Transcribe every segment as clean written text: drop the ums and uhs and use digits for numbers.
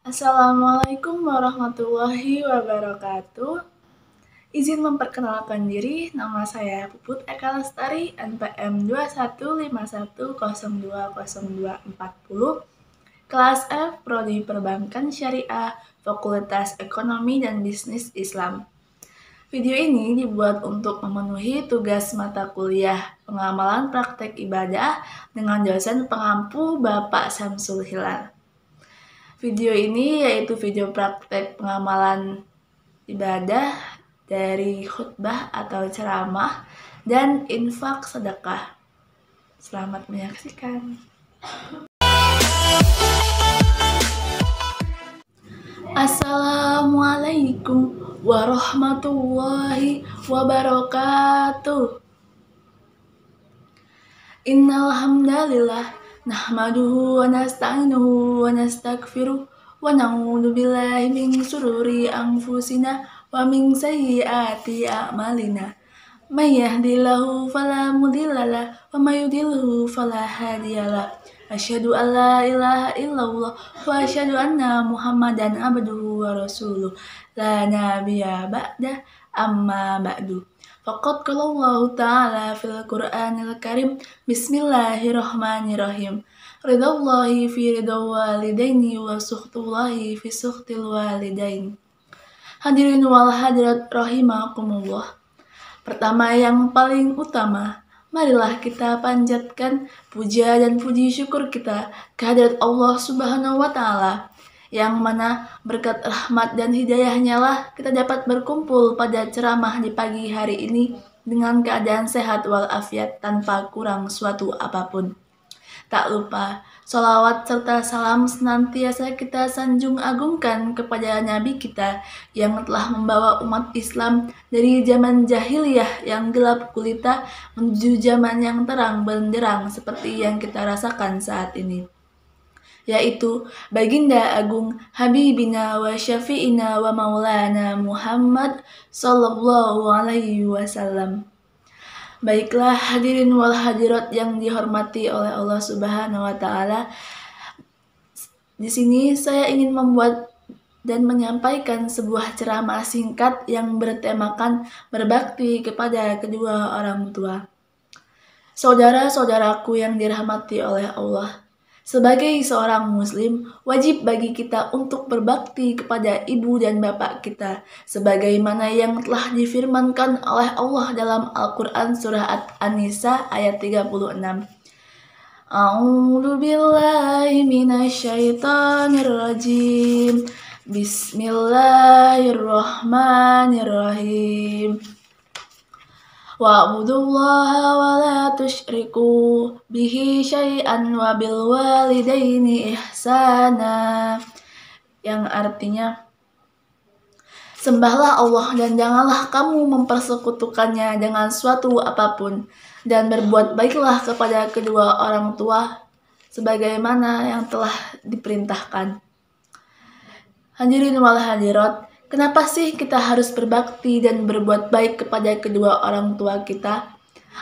Assalamualaikum warahmatullahi wabarakatuh. Izin memperkenalkan diri, nama saya Puput Eka Lestari, NPM 2151020240, kelas F, Prodi Perbankan Syariah, Fakultas Ekonomi dan Bisnis Islam. Video ini dibuat untuk memenuhi tugas mata kuliah Pengamalan Praktek Ibadah dengan dosen pengampu Bapak Samsul Hilal. Video ini yaitu video praktek pengamalan ibadah dari khutbah atau ceramah dan infak sedekah. Selamat menyaksikan. Assalamualaikum warahmatullahi wabarakatuh. Innal hamdalillah nahmaduhu wa nasta'inuhu wa nastaghfiruh wa na'udzu billahi min shururi anfusina wa min sayyiati a'malina. May yahdihillahu fala mudhillalah wa may yudhlilhu fala hadiyalah. Asyhadu an la ilaha illallah wa asyhadu anna Muhammadan abduhu wa rasuluh. La nabiyya ba'da amma ba'du. Faqad qala Allah Ta'ala fil Qur'anil Karim, Bismillahirrahmanirrahim. Ridallahi fi ridal walidaini wa sukhtullahi fi sukhtil walidain. Hadirin wal hadirat rahimakumullah. Pertama yang paling utama, marilah kita panjatkan puja dan puji syukur kita kehadirat Allah Subhanahu wa Ta'ala, yang mana berkat rahmat dan hidayahnya lah kita dapat berkumpul pada ceramah di pagi hari ini dengan keadaan sehat walafiat tanpa kurang suatu apapun. Tak lupa, sholawat serta salam senantiasa kita sanjung agungkan kepada Nabi kita yang telah membawa umat Islam dari zaman jahiliyah yang gelap gulita menuju zaman yang terang benderang seperti yang kita rasakan saat ini, yaitu Baginda Agung Habibina wa Syafi'ina wa Maulana Muhammad Sallallahu Alaihi Wasallam. Baiklah hadirin wal hadirat yang dihormati oleh Allah Subhanahu wa Ta'ala. Di sini saya ingin membuat dan menyampaikan sebuah ceramah singkat yang bertemakan berbakti kepada kedua orang tua. Saudara-saudaraku yang dirahmati oleh Allah, sebagai seorang muslim, wajib bagi kita untuk berbakti kepada ibu dan bapak kita, sebagaimana yang telah difirmankan oleh Allah dalam Al-Quran surah An-Nisa ayat 36. A'udzu billahi minasyaitonir rajim. Bismillahirrahmanirrahim. Wa'budullaha wa la tusyriku bihi syai'an wa bil walidaini ihsana, yang artinya sembahlah Allah dan janganlah kamu mempersekutukannya dengan suatu apapun, dan berbuat baiklah kepada kedua orang tua sebagaimana yang telah diperintahkan. Hadirin wal hadirat, kenapa sih kita harus berbakti dan berbuat baik kepada kedua orang tua kita?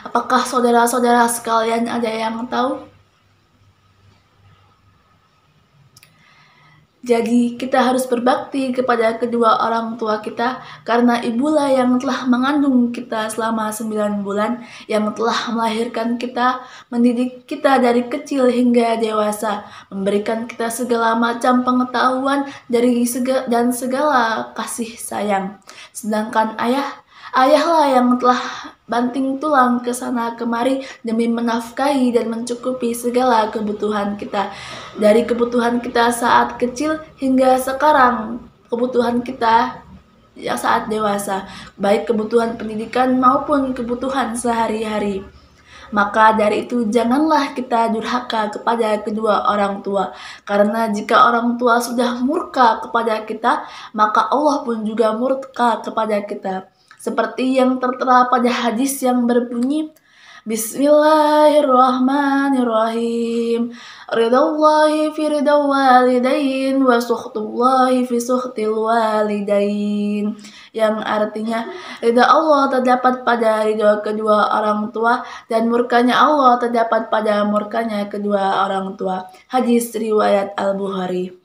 Apakah saudara-saudara sekalian ada yang tahu? Jadi kita harus berbakti kepada kedua orang tua kita karena ibulah yang telah mengandung kita selama 9 bulan, yang telah melahirkan kita, mendidik kita dari kecil hingga dewasa, memberikan kita segala macam pengetahuan dan segala kasih sayang. Sedangkan ayahlah yang telah banting tulang ke sana kemari demi menafkahi dan mencukupi segala kebutuhan kita. Dari kebutuhan kita saat kecil hingga sekarang, kebutuhan kita ya saat dewasa, baik kebutuhan pendidikan maupun kebutuhan sehari-hari. Maka dari itu janganlah kita durhaka kepada kedua orang tua, karena jika orang tua sudah murka kepada kita, maka Allah pun juga murka kepada kita. Seperti yang tertera pada hadis yang berbunyi, Bismillahirrahmanirrahim. Ridallahi fi ridal walidain wa sukhtullahi fi sukhtil walidain. Yang artinya, ridha Allah terdapat pada ridha kedua orang tua dan murkanya Allah terdapat pada murkanya kedua orang tua. Hadis riwayat Al-Bukhari.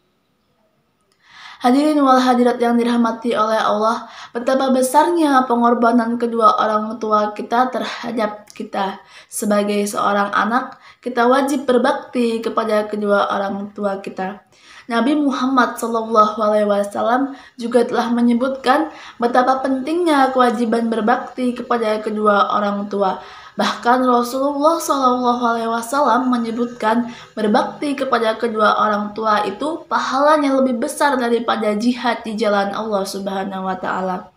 Hadirin wal hadirat yang dirahmati oleh Allah, betapa besarnya pengorbanan kedua orang tua kita terhadap kita. Sebagai seorang anak, kita wajib berbakti kepada kedua orang tua kita. Nabi Muhammad SAW juga telah menyebutkan betapa pentingnya kewajiban berbakti kepada kedua orang tua. Bahkan Rasulullah SAW menyebutkan berbakti kepada kedua orang tua itu pahalanya lebih besar daripada jihad di jalan Allah Subhanahu wa Ta'ala.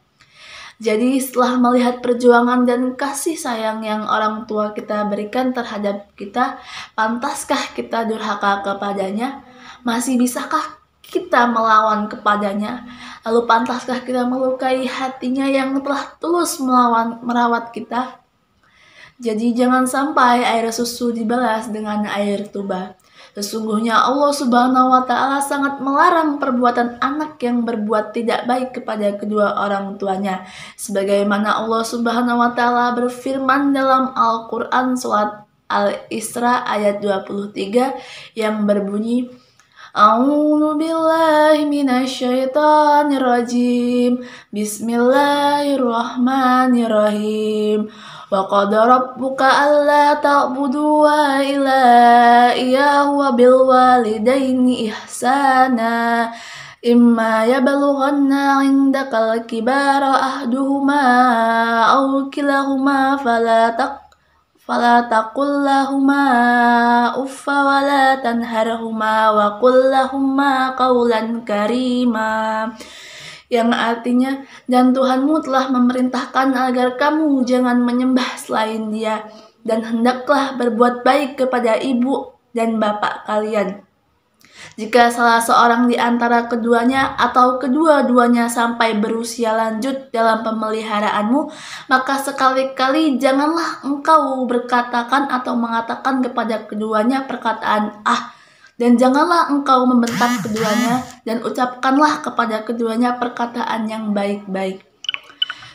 Jadi setelah melihat perjuangan dan kasih sayang yang orang tua kita berikan terhadap kita, pantaskah kita durhaka kepadanya? Masih bisakah kita melawan kepadanya? Lalu pantaskah kita melukai hatinya yang telah tulus merawat kita? Jadi jangan sampai air susu dibalas dengan air tuba. Sesungguhnya Allah Subhanahu wa Ta'ala sangat melarang perbuatan anak yang berbuat tidak baik kepada kedua orang tuanya. Sebagaimana Allah Subhanahu wa Ta'ala berfirman dalam Al-Quran surat Al-Isra ayat 23 yang berbunyi, A'udzu billahi minasyaitonir rajim. Bismillahirrahmanirrahim. Wa qada rabbuka alla ta'budu illa iyyahu wa bil walidaini ihsana. Imma yablughanna 'indakal kibara ahduhuma aw kilahuma fala taqul lahuma uffa wa la tanharhuma wa qul lahuma qawlan karima. Yang artinya, dan Tuhanmu telah memerintahkan agar kamu jangan menyembah selain Dia, dan hendaklah berbuat baik kepada ibu dan bapak kalian. Jika salah seorang di antara keduanya atau kedua-duanya sampai berusia lanjut dalam pemeliharaanmu, maka sekali-kali janganlah engkau berkatakan atau mengatakan kepada keduanya perkataan dan janganlah engkau membentak keduanya dan ucapkanlah kepada keduanya perkataan yang baik-baik.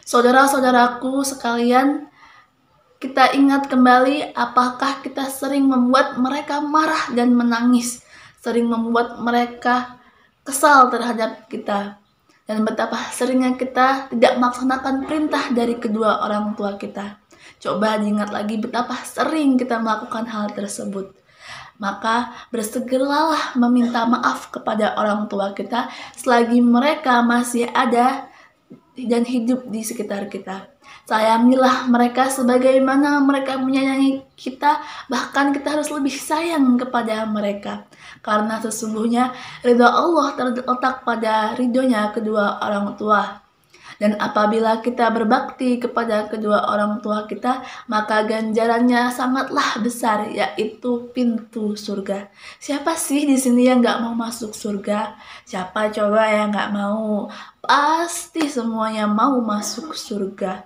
Saudara-saudaraku sekalian, kita ingat kembali apakah kita sering membuat mereka marah dan menangis, sering membuat mereka kesal terhadap kita, dan betapa seringnya kita tidak melaksanakan perintah dari kedua orang tua kita. Coba diingat lagi betapa sering kita melakukan hal tersebut. Maka bersegeralah meminta maaf kepada orang tua kita selagi mereka masih ada dan hidup di sekitar kita. Sayangilah mereka sebagaimana mereka menyayangi kita, bahkan kita harus lebih sayang kepada mereka. Karena sesungguhnya ridha Allah terletak pada ridhonya kedua orang tua. Dan apabila kita berbakti kepada kedua orang tua kita, maka ganjarannya sangatlah besar, yaitu pintu surga. Siapa sih di sini yang gak mau masuk surga? Siapa coba yang gak mau? Pasti semuanya mau masuk surga.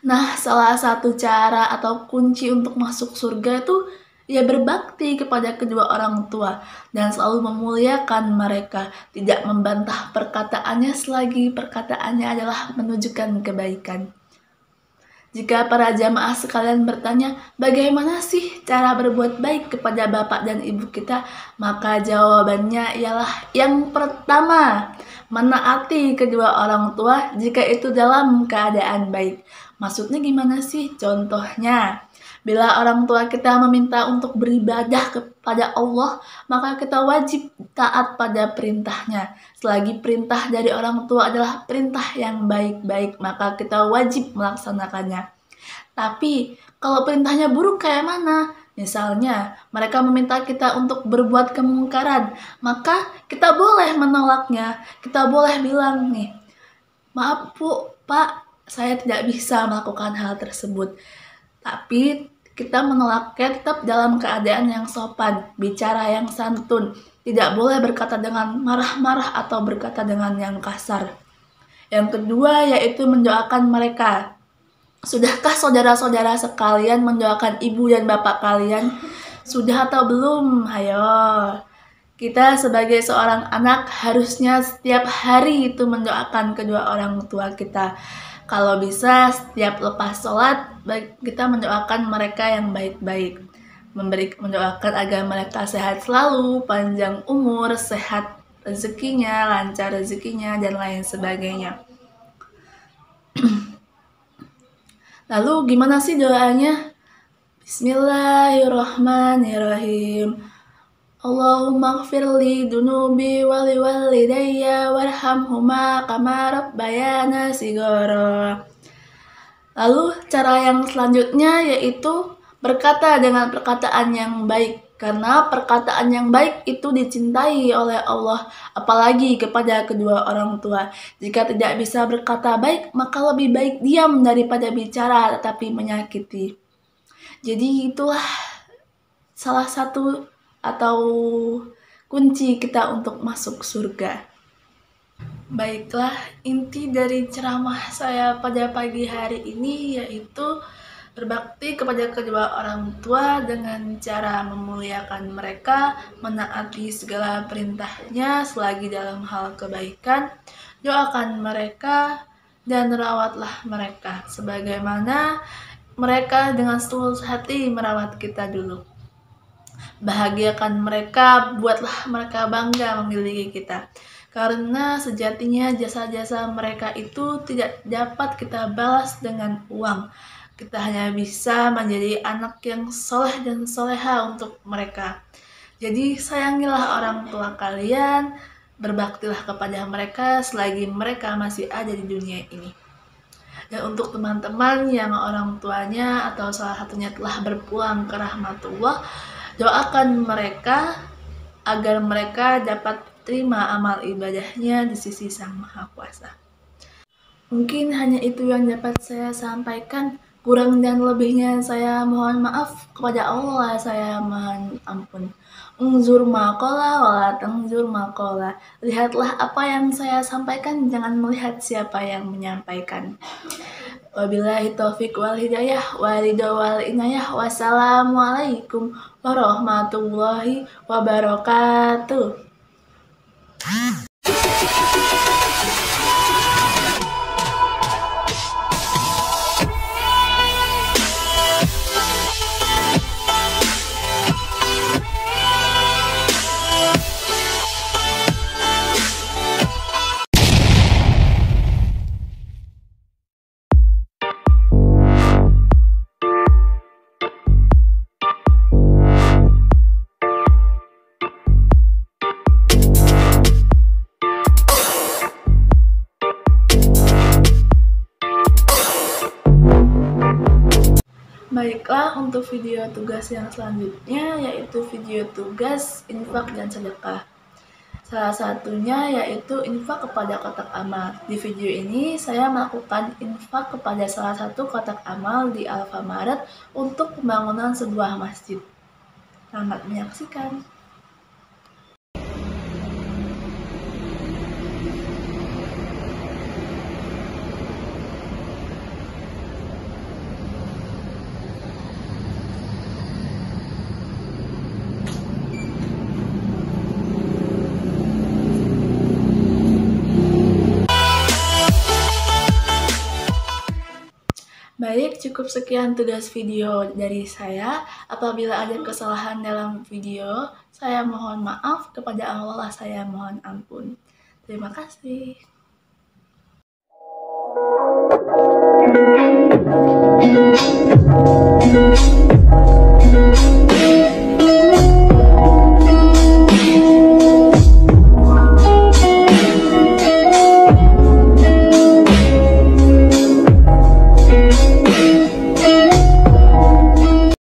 Nah, salah satu cara atau kunci untuk masuk surga itu berbakti kepada kedua orang tua dan selalu memuliakan mereka, tidak membantah perkataannya selagi perkataannya adalah menunjukkan kebaikan. Jika para jamaah sekalian bertanya, bagaimana sih cara berbuat baik kepada bapak dan ibu kita? Maka jawabannya ialah yang pertama, menaati kedua orang tua jika itu dalam keadaan baik. Maksudnya gimana sih? Contohnya, bila orang tua kita meminta untuk beribadah kepada Allah, maka kita wajib taat pada perintahnya. Selagi perintah dari orang tua adalah perintah yang baik-baik, maka kita wajib melaksanakannya. Tapi, kalau perintahnya buruk kayak mana? Misalnya, mereka meminta kita untuk berbuat kemungkaran, maka kita boleh menolaknya. Kita boleh bilang nih, maaf Bu, Pak, saya tidak bisa melakukan hal tersebut. Tapi kita menolaknya tetap dalam keadaan yang sopan, bicara yang santun. Tidak boleh berkata dengan marah-marah atau berkata dengan yang kasar. Yang kedua yaitu mendoakan mereka. Sudahkah saudara-saudara sekalian mendoakan ibu dan bapak kalian? Sudah atau belum? Hayo. Kita sebagai seorang anak harusnya setiap hari itu mendoakan kedua orang tua kita. Kalau bisa setiap lepas sholat, kita mendoakan mereka yang baik-baik. Mendoakan agar mereka sehat selalu, panjang umur, sehat rezekinya, lancar rezekinya, dan lain sebagainya. Lalu gimana sih doanya? Bismillahirrahmanirrahim. Allahumma gfirli dunubi wali walidayya warhamhuma kama rabbayana sigara. Lalu cara yang selanjutnya yaitu berkata dengan perkataan yang baik, karena perkataan yang baik itu dicintai oleh Allah, apalagi kepada kedua orang tua. Jika tidak bisa berkata baik, maka lebih baik diam daripada bicara tetapi menyakiti. Jadi itulah salah satu atau kunci kita untuk masuk surga. Baiklah, inti dari ceramah saya pada pagi hari ini yaitu berbakti kepada kedua orang tua dengan cara memuliakan mereka, menaati segala perintahnya selagi dalam hal kebaikan, doakan mereka, dan rawatlah mereka sebagaimana mereka dengan setulus hati merawat kita dulu. Bahagiakan mereka, buatlah mereka bangga memiliki kita. Karena sejatinya jasa-jasa mereka itu tidak dapat kita balas dengan uang. Kita hanya bisa menjadi anak yang soleh dan soleha untuk mereka. Jadi sayangilah orang tua kalian, berbaktilah kepada mereka selagi mereka masih ada di dunia ini. Dan untuk teman-teman yang orang tuanya atau salah satunya telah berpulang ke rahmatullah, doakan mereka agar mereka dapat terima amal ibadahnya di sisi Sang Maha Kuasa. Mungkin hanya itu yang dapat saya sampaikan. Kurang dan lebihnya saya mohon maaf, kepada Allah saya mohon ampun. Unzur maqala wala tangzur maqala. Lihatlah apa yang saya sampaikan, jangan melihat siapa yang menyampaikan. Wabillahi taufiq wal hidayah wal inayah. Wassalamualaikum warahmatullahi wabarakatuh. Baiklah, untuk video tugas yang selanjutnya yaitu video tugas infak dan sedekah. Salah satunya yaitu infak kepada kotak amal. Di video ini saya melakukan infak kepada salah satu kotak amal di Alfamaret untuk pembangunan sebuah masjid. Selamat menyaksikan. Baik, cukup sekian tugas video dari saya. Apabila ada kesalahan dalam video, saya mohon maaf. Kepada Allah saya mohon ampun. Terima kasih.